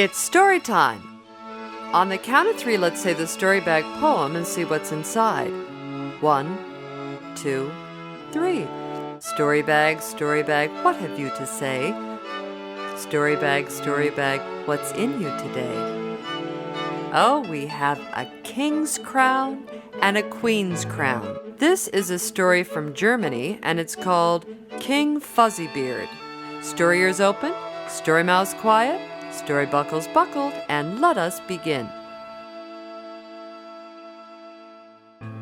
It's story time! On the count of 3, let's say the story bag poem and see what's inside. 1, 2, 3. Story bag, what have you to say? Story bag, what's in you today? Oh, we have a king's crown and a queen's crown. This is a story from Germany, and it's called King FuzzyBeard. Story ears open, story mouths quiet, story buckles buckled, and let us begin.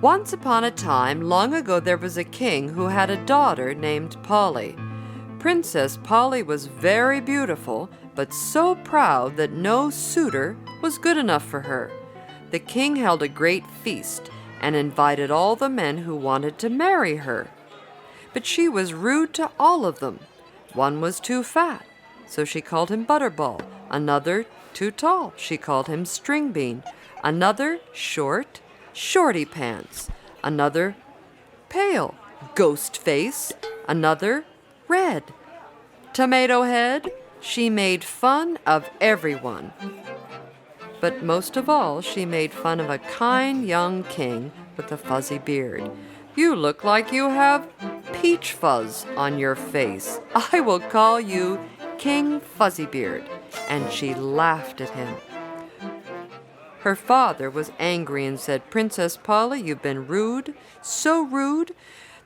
Once upon a time, long ago, there was a king who had a daughter named Polly. Princess Polly was very beautiful, but so proud that no suitor was good enough for her. The king held a great feast and invited all the men who wanted to marry her. But she was rude to all of them. One was too fat, so she called him Butterball. Another too tall, she called him Stringbean. Another short, Shorty Pants. Another pale, Ghost Face. Another red, Tomato Head. She made fun of everyone. But most of all, she made fun of a kind young king with a fuzzy beard. You look like you have peach fuzz on your face. I will call you King FuzzyBeard. And she laughed at him. Her father was angry and said, Princess Polly, you've been rude, so rude,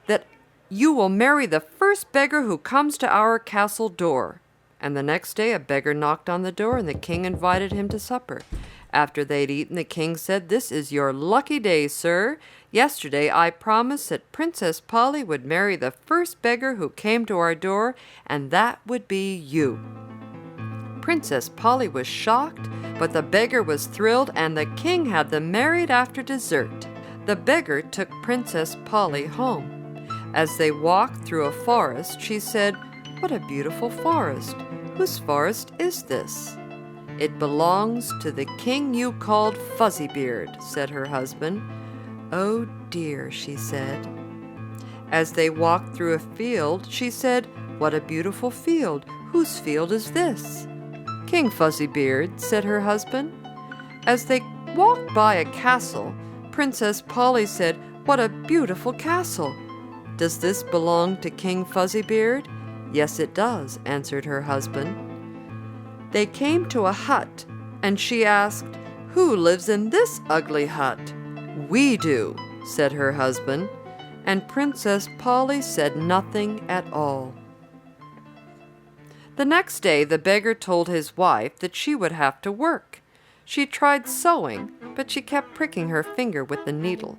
that you will marry the first beggar who comes to our castle door. And the next day a beggar knocked on the door, and the king invited him to supper. After they'd eaten, the king said, This is your lucky day, sir. Yesterday I promised that Princess Polly would marry the first beggar who came to our door, and that would be you. Princess Polly was shocked, but the beggar was thrilled, and the king had them married after dessert. The beggar took Princess Polly home. As they walked through a forest, she said, What a beautiful forest! Whose forest is this? It belongs to the king you called FuzzyBeard, said her husband. Oh dear, she said. As they walked through a field, she said, What a beautiful field! Whose field is this? King FuzzyBeard, said her husband. As they walked by a castle, Princess Polly said, What a beautiful castle! Does this belong to King FuzzyBeard? Yes, it does, answered her husband. They came to a hut, and she asked, Who lives in this ugly hut? We do, said her husband, and Princess Polly said nothing at all. The next day, the beggar told his wife that she would have to work. She tried sewing, but she kept pricking her finger with the needle.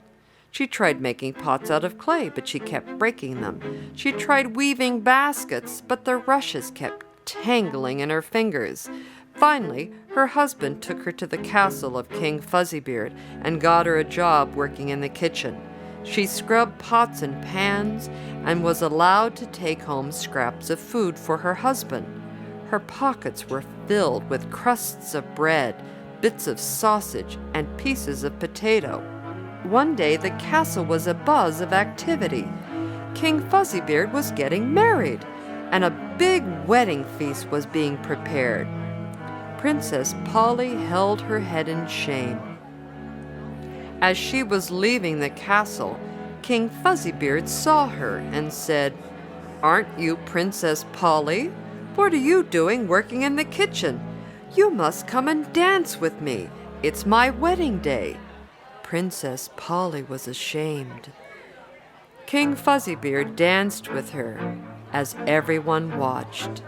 She tried making pots out of clay, but she kept breaking them. She tried weaving baskets, but the rushes kept tangling in her fingers. Finally, her husband took her to the castle of King FuzzyBeard and got her a job working in the kitchen. She scrubbed pots and pans and was allowed to take home scraps of food for her husband. Her pockets were filled with crusts of bread, bits of sausage, and pieces of potato. One day the castle was abuzz of activity. King FuzzyBeard was getting married, and a big wedding feast was being prepared. Princess Polly held her head in shame. As she was leaving the castle, King FuzzyBeard saw her and said, Aren't you Princess Polly? What are you doing working in the kitchen? You must come and dance with me. It's my wedding day. Princess Polly was ashamed. King FuzzyBeard danced with her as everyone watched.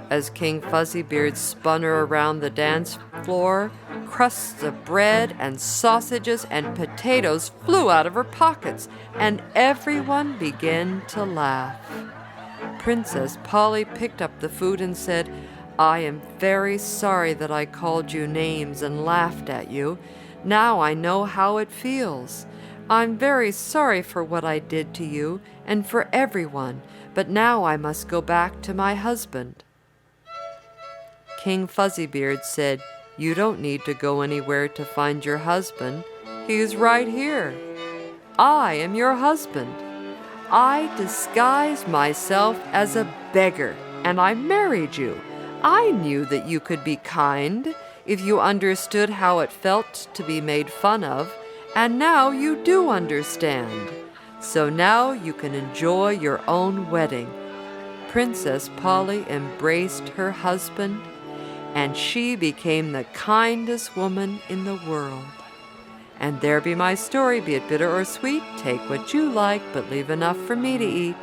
As King FuzzyBeard spun her around the dance floor, crusts of bread and sausages and potatoes flew out of her pockets, and everyone began to laugh. Princess Polly picked up the food and said, I am very sorry that I called you names and laughed at you. Now I know how it feels. I'm very sorry for what I did to you and for everyone, but now I must go back to my husband. King FuzzyBeard said, You don't need to go anywhere to find your husband. He's right here. I am your husband. I disguised myself as a beggar, and I married you. I knew that you could be kind if you understood how it felt to be made fun of, and now you do understand. So now you can enjoy your own wedding." Princess Polly embraced her husband, and she became the kindest woman in the world. And there be my story, be it bitter or sweet. Take what you like, but leave enough for me to eat.